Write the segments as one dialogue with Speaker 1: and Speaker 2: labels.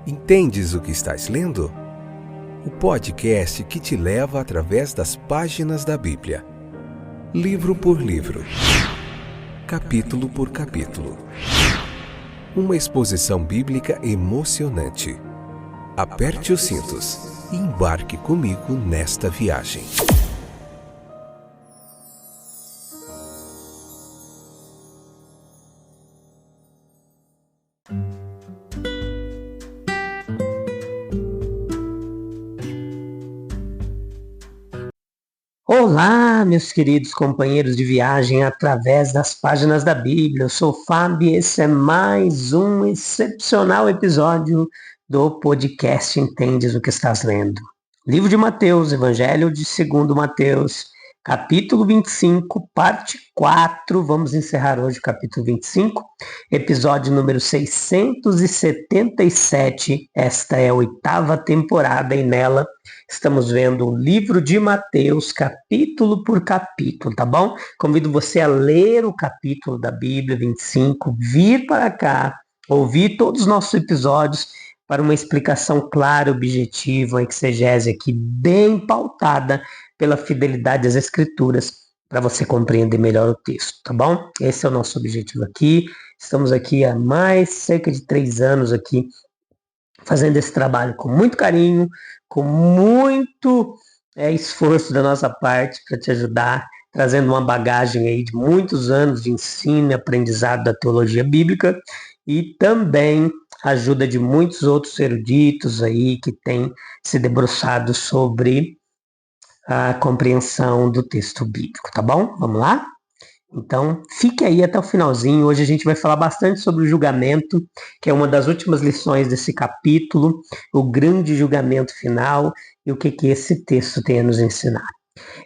Speaker 1: Entendes o que estás lendo? O podcast que te leva através das páginas da Bíblia, livro por livro, capítulo por capítulo. Uma exposição bíblica emocionante. Aperte os cintos e embarque comigo nesta viagem.
Speaker 2: Olá, meus queridos companheiros de viagem através das páginas da Bíblia. Eu sou o Fábio e esse é mais um excepcional episódio do podcast Entendes o que estás lendo. Livro de Mateus, Evangelho de segundo Mateus, capítulo 25, parte 4. Vamos encerrar hoje o capítulo 25, episódio número 677. Esta é a 8ª temporada e nela estamos vendo o livro de Mateus, capítulo por capítulo, tá bom? Convido você a ler o capítulo da Bíblia 25, vir para cá, ouvir todos os nossos episódios para uma explicação clara, objetiva, uma exegese aqui bem pautada pela fidelidade às Escrituras, para você compreender melhor o texto, tá bom? Esse é o nosso objetivo aqui. Estamos aqui há cerca de 3 anos aqui, fazendo esse trabalho com muito carinho, com muito esforço da nossa parte para te ajudar, trazendo uma bagagem aí de muitos anos de ensino e aprendizado da teologia bíblica e também a ajuda de muitos outros eruditos aí que têm se debruçado sobre a compreensão do texto bíblico, tá bom? Vamos lá? Então, fique aí até o finalzinho. Hoje a gente vai falar bastante sobre o julgamento, que é uma das últimas lições desse capítulo, o grande julgamento final e o que esse texto tem a nos ensinar.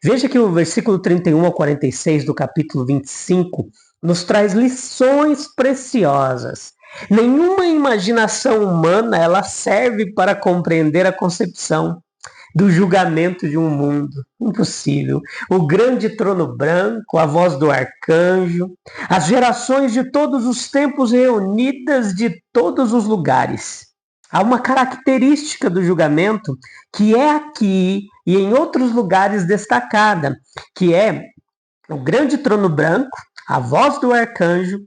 Speaker 2: Veja que o versículo 31 ao 46 do capítulo 25 nos traz lições preciosas. Nenhuma imaginação humana ela serve para compreender a concepção do julgamento de um mundo. Impossível. O grande trono branco, a voz do arcanjo, as gerações de todos os tempos reunidas de todos os lugares. Há uma característica do julgamento que é aqui e em outros lugares destacada, que é o grande trono branco, a voz do arcanjo,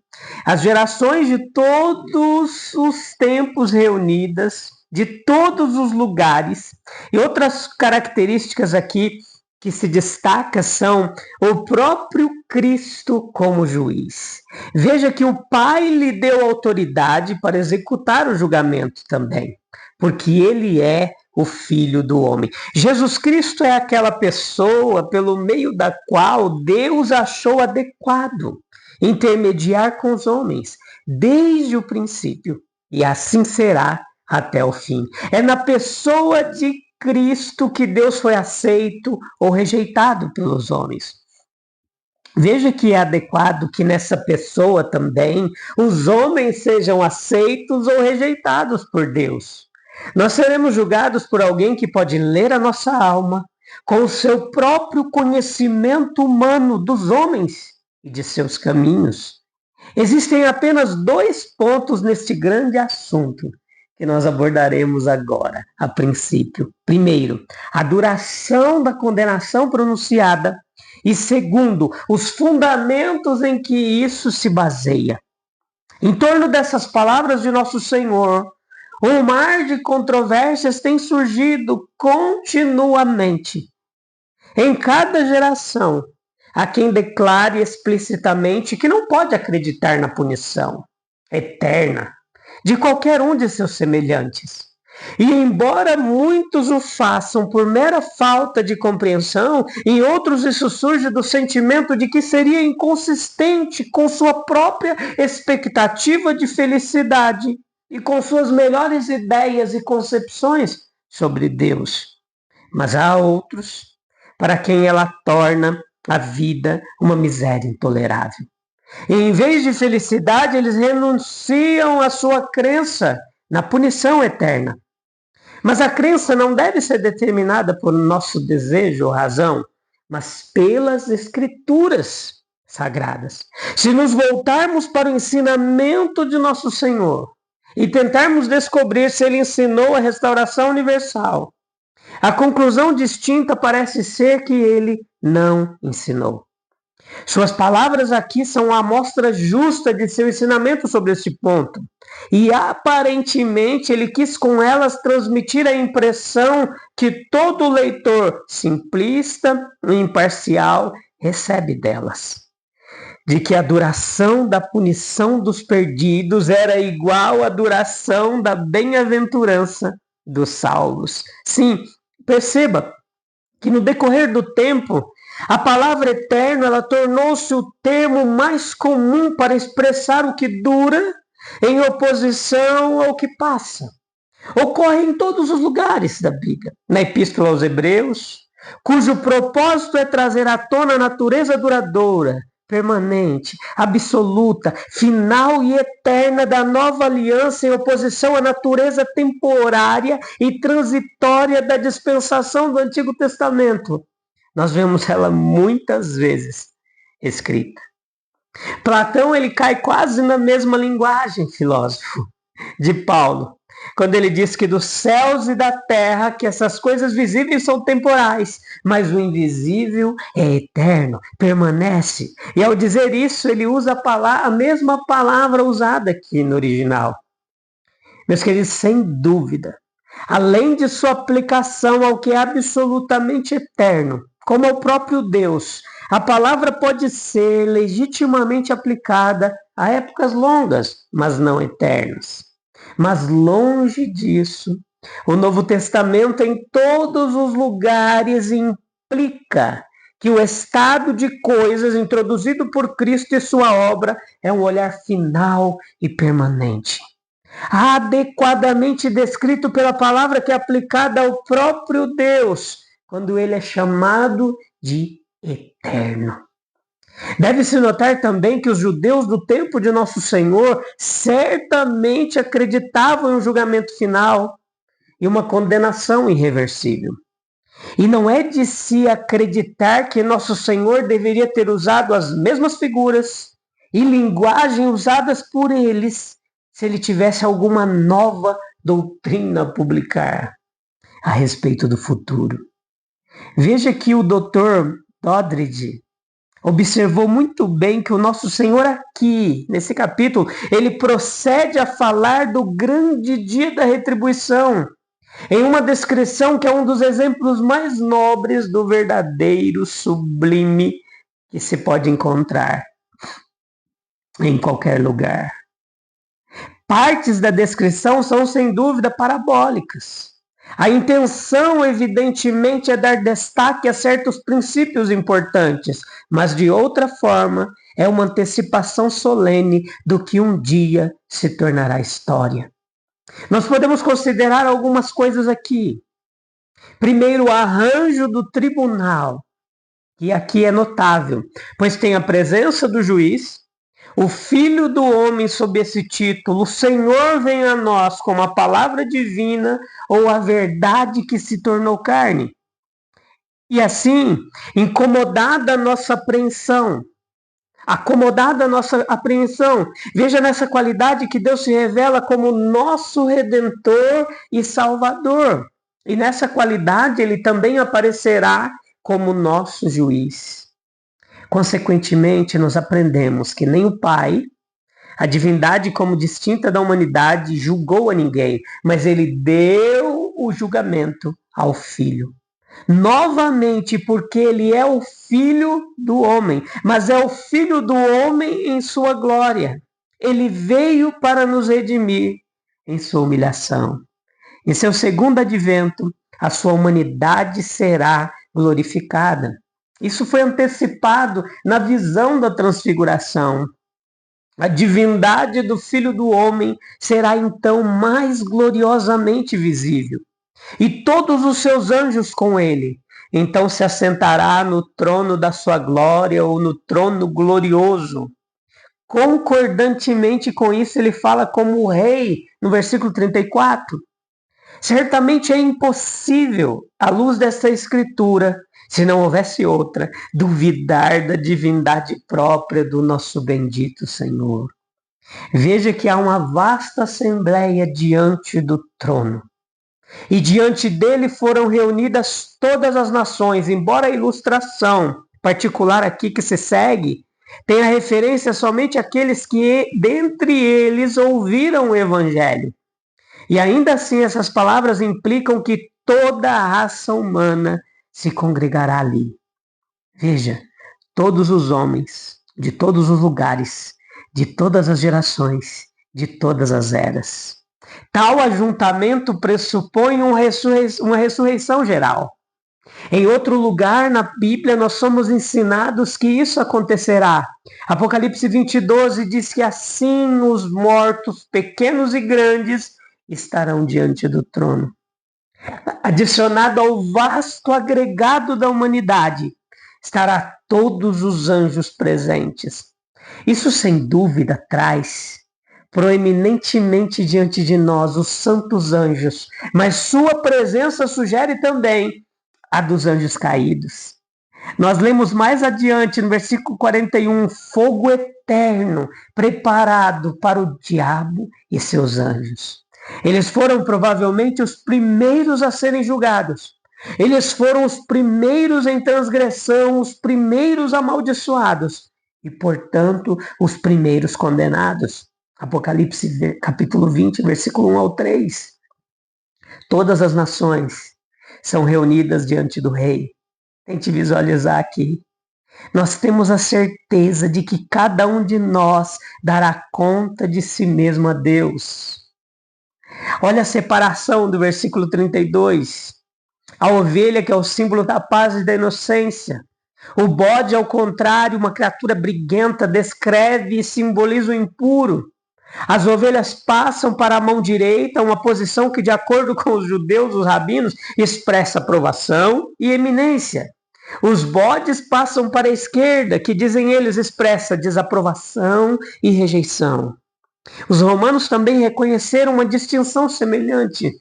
Speaker 2: as gerações de todos os tempos reunidas, de todos os lugares. E outras características aqui que se destaca são o próprio Cristo como juiz. Veja que o Pai lhe deu autoridade para executar o julgamento também, porque ele é o Filho do homem. Jesus Cristo é aquela pessoa pelo meio da qual Deus achou adequado intermediar com os homens, desde o princípio, e assim será até o fim. É na pessoa de Cristo que Deus foi aceito ou rejeitado pelos homens. Veja que é adequado que nessa pessoa também os homens sejam aceitos ou rejeitados por Deus. Nós seremos julgados por alguém que pode ler a nossa alma com o seu próprio conhecimento humano dos homens e de seus caminhos. Existem apenas 2 pontos neste grande assunto que nós abordaremos agora, a princípio. Primeiro, a duração da condenação pronunciada. E segundo, os fundamentos em que isso se baseia. Em torno dessas palavras de nosso Senhor, um mar de controvérsias tem surgido continuamente. Em cada geração, há quem declare explicitamente que não pode acreditar na punição eterna de qualquer um de seus semelhantes. E embora muitos o façam por mera falta de compreensão, em outros isso surge do sentimento de que seria inconsistente com sua própria expectativa de felicidade e com suas melhores ideias e concepções sobre Deus. Mas há outros para quem ela torna a vida uma miséria intolerável. E em vez de felicidade, eles renunciam à sua crença na punição eterna. Mas a crença não deve ser determinada por nosso desejo ou razão, mas pelas Escrituras sagradas. Se nos voltarmos para o ensinamento de nosso Senhor, e tentarmos descobrir se ele ensinou a restauração universal, a conclusão distinta parece ser que ele não ensinou. Suas palavras aqui são a amostra justa de seu ensinamento sobre este ponto. E aparentemente ele quis com elas transmitir a impressão que todo leitor simplista e imparcial recebe delas. De que a duração da punição dos perdidos era igual à duração da bem-aventurança dos salvos. Sim, perceba que no decorrer do tempo, a palavra eterno ela tornou-se o termo mais comum para expressar o que dura em oposição ao que passa. Ocorre em todos os lugares da Bíblia. Na Epístola aos Hebreus, cujo propósito é trazer à tona a natureza duradoura, permanente, absoluta, final e eterna da nova aliança em oposição à natureza temporária e transitória da dispensação do Antigo Testamento. Nós vemos ela muitas vezes escrita. Platão ele cai quase na mesma linguagem, filósofo, de Paulo, quando ele diz que dos céus e da terra, que essas coisas visíveis são temporais, mas o invisível é eterno, permanece. E ao dizer isso, ele usa a mesma palavra usada aqui no original. Meus queridos, sem dúvida, além de sua aplicação ao que é absolutamente eterno, como ao próprio Deus, a palavra pode ser legitimamente aplicada a épocas longas, mas não eternas. Mas longe disso, o Novo Testamento em todos os lugares implica que o estado de coisas introduzido por Cristo e sua obra é um olhar final e permanente, adequadamente descrito pela palavra que é aplicada ao próprio Deus, quando ele é chamado de eterno. Deve-se notar também que os judeus do tempo de Nosso Senhor certamente acreditavam em um julgamento final e uma condenação irreversível. E não é de se acreditar que Nosso Senhor deveria ter usado as mesmas figuras e linguagem usadas por eles se ele tivesse alguma nova doutrina a publicar a respeito do futuro. Veja que o Dr. Doddridge observou muito bem que o Nosso Senhor aqui, nesse capítulo, ele procede a falar do grande dia da retribuição, em uma descrição que é um dos exemplos mais nobres do verdadeiro sublime que se pode encontrar em qualquer lugar. Partes da descrição são, sem dúvida, parabólicas. A intenção, evidentemente, é dar destaque a certos princípios importantes, mas, de outra forma, é uma antecipação solene do que um dia se tornará história. Nós podemos considerar algumas coisas aqui. Primeiro, o arranjo do tribunal, que aqui é notável, pois tem a presença do juiz, o Filho do Homem sob esse título, o Senhor vem a nós como a palavra divina ou a verdade que se tornou carne. E assim, acomodada a nossa apreensão, veja nessa qualidade que Deus se revela como nosso Redentor e Salvador. E nessa qualidade ele também aparecerá como nosso juiz. Consequentemente, nós aprendemos que nem o Pai, a divindade como distinta da humanidade, julgou a ninguém, mas ele deu o julgamento ao Filho. Novamente, porque ele é o Filho do homem, mas é o Filho do homem em sua glória. Ele veio para nos redimir em sua humilhação. Em seu segundo advento, a sua humanidade será glorificada. Isso foi antecipado na visão da transfiguração. A divindade do Filho do Homem será então mais gloriosamente visível. E todos os seus anjos com ele. Então se assentará no trono da sua glória ou no trono glorioso. Concordantemente com isso, ele fala como rei, no versículo 34. Certamente é impossível, à luz dessa escritura, se não houvesse outra, duvidar da divindade própria do nosso bendito Senhor. Veja que há uma vasta assembleia diante do trono. E diante dele foram reunidas todas as nações, embora a ilustração particular aqui que se segue tenha referência somente àqueles que, dentre eles, ouviram o evangelho. E ainda assim, essas palavras implicam que toda a raça humana se congregará ali. Veja, todos os homens, de todos os lugares, de todas as gerações, de todas as eras. Tal ajuntamento pressupõe uma ressurreição geral. Em outro lugar na Bíblia, nós somos ensinados que isso acontecerá. Apocalipse 20:12 diz que assim os mortos, pequenos e grandes, estarão diante do trono. Adicionado ao vasto agregado da humanidade, estará todos os anjos presentes. Isso, sem dúvida, traz proeminentemente diante de nós os santos anjos, mas sua presença sugere também a dos anjos caídos. Nós lemos mais adiante, no versículo 41, fogo eterno preparado para o diabo e seus anjos. Eles foram provavelmente os primeiros a serem julgados. Eles foram os primeiros em transgressão, os primeiros amaldiçoados e, portanto, os primeiros condenados. Apocalipse capítulo 20, versículo 1 ao 3. Todas as nações são reunidas diante do rei. Tente visualizar aqui. Nós temos a certeza de que cada um de nós dará conta de si mesmo a Deus. Olha a separação do versículo 32. A ovelha, que é o símbolo da paz e da inocência. O bode, ao contrário, uma criatura briguenta, descreve e simboliza o impuro. As ovelhas passam para a mão direita, uma posição que, de acordo com os judeus, os rabinos, expressa aprovação e eminência. Os bodes passam para a esquerda, que, dizem eles, expressa desaprovação e rejeição. Os romanos também reconheceram uma distinção semelhante.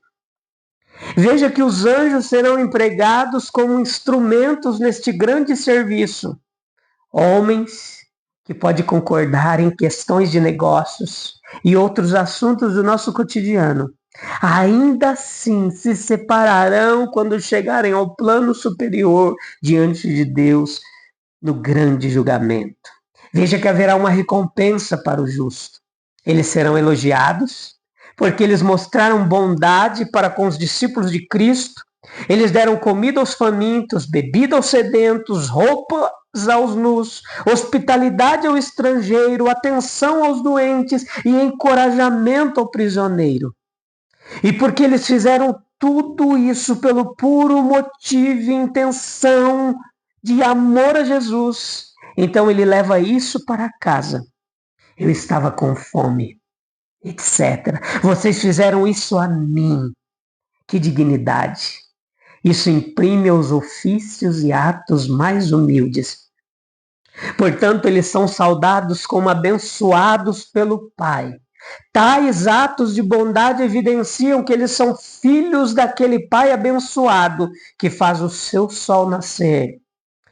Speaker 2: Veja que os anjos serão empregados como instrumentos neste grande serviço. Homens que podem concordar em questões de negócios e outros assuntos do nosso cotidiano, ainda assim se separarão quando chegarem ao plano superior diante de Deus no grande julgamento. Veja que haverá uma recompensa para o justo. Eles serão elogiados porque eles mostraram bondade para com os discípulos de Cristo. Eles deram comida aos famintos, bebida aos sedentos, roupa aos nus, hospitalidade ao estrangeiro, atenção aos doentes e encorajamento ao prisioneiro. E porque eles fizeram tudo isso pelo puro motivo e intenção de amor a Jesus, então ele leva isso para casa. Eu estava com fome, etc. Vocês fizeram isso a mim. Que dignidade! Isso imprime aos ofícios e atos mais humildes. Portanto, eles são saudados como abençoados pelo Pai. Tais atos de bondade evidenciam que eles são filhos daquele Pai abençoado que faz o seu sol nascer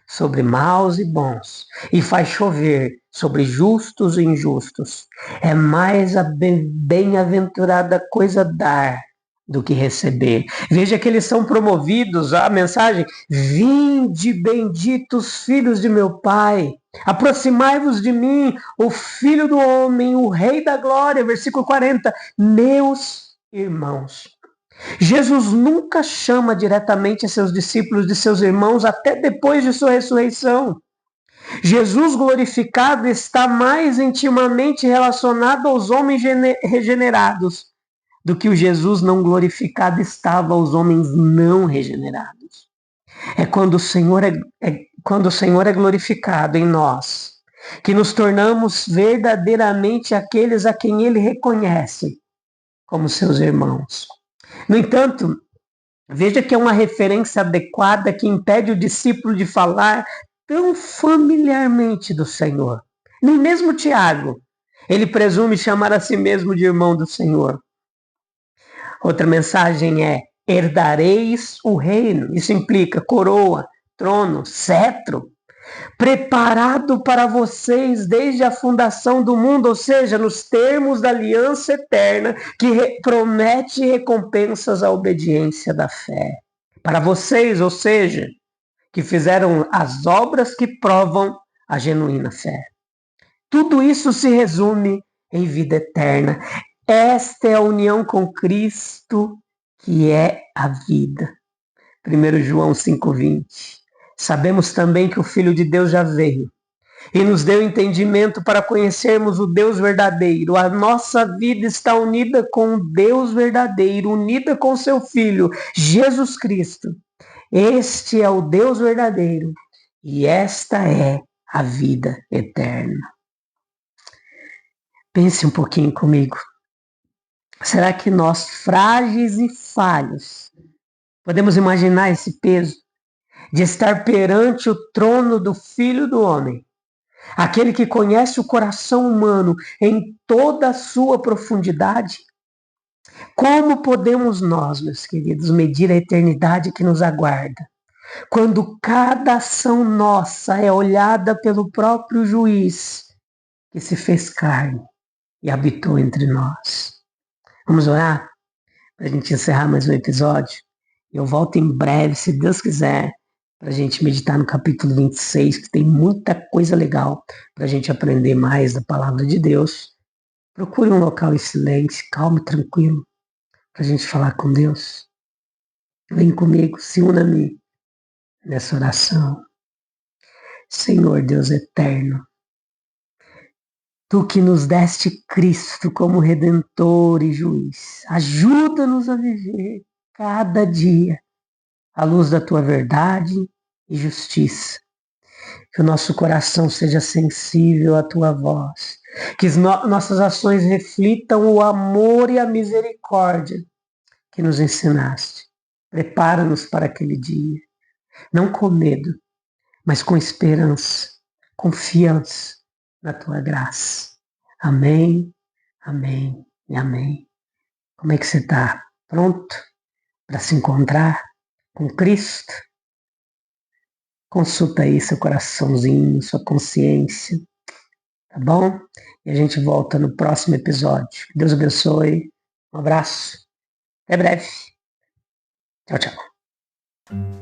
Speaker 2: sobre maus e bons e faz chover sobre justos e injustos. É mais a bem-aventurada coisa dar do que receber. Veja que eles são promovidos, a mensagem: vinde benditos filhos de meu Pai, aproximai-vos de mim, o Filho do Homem, o Rei da Glória, versículo 40, meus irmãos. Jesus nunca chama diretamente a seus discípulos de seus irmãos até depois de sua ressurreição. Jesus glorificado está mais intimamente relacionado aos homens regenerados do que o Jesus não glorificado estava aos homens não regenerados. É quando o Senhor é glorificado em nós que nos tornamos verdadeiramente aqueles a quem Ele reconhece como seus irmãos. No entanto, veja que é uma referência adequada que impede o discípulo de falar tão familiarmente do Senhor. Nem mesmo Tiago, ele presume chamar a si mesmo de irmão do Senhor. Outra mensagem é: herdareis o reino. Isso implica coroa, trono, cetro. preparado para vocês desde a fundação do mundo, ou seja, nos termos da aliança eterna, que promete recompensas à obediência da fé. Para vocês, ou seja, que fizeram as obras que provam a genuína fé. Tudo isso se resume em vida eterna. Esta é a união com Cristo, que é a vida. 1 João 5,20. Sabemos também que o Filho de Deus já veio e nos deu entendimento para conhecermos o Deus verdadeiro. A nossa vida está unida com o Deus verdadeiro, unida com seu Filho, Jesus Cristo. Este é o Deus verdadeiro e esta é a vida eterna. Pense um pouquinho comigo. Será que nós, frágeis e falhos, podemos imaginar esse peso de estar perante o trono do Filho do Homem, aquele que conhece o coração humano em toda a sua profundidade? Como podemos nós, meus queridos, medir a eternidade que nos aguarda, quando cada ação nossa é olhada pelo próprio juiz que se fez carne e habitou entre nós? Vamos orar para a gente encerrar mais um episódio? Eu volto em breve, se Deus quiser, para a gente meditar no capítulo 26, que tem muita coisa legal para a gente aprender mais da palavra de Deus. Procure um local em silêncio, calmo e tranquilo, para a gente falar com Deus. Vem comigo, se una a mim nessa oração. Senhor Deus eterno, Tu que nos deste Cristo como Redentor e Juiz, ajuda-nos a viver cada dia à luz da Tua verdade e justiça. Que o nosso coração seja sensível à Tua voz, que nossas ações reflitam o amor e a misericórdia que nos ensinaste. Prepara-nos para aquele dia, não com medo, mas com esperança, confiança na Tua graça. Amém, amém e amém. Como é que você está? Pronto para se encontrar com Cristo? Consulta aí seu coraçãozinho, sua consciência, tá bom? E a gente volta no próximo episódio. Deus abençoe. Um abraço. Até breve. Tchau, tchau.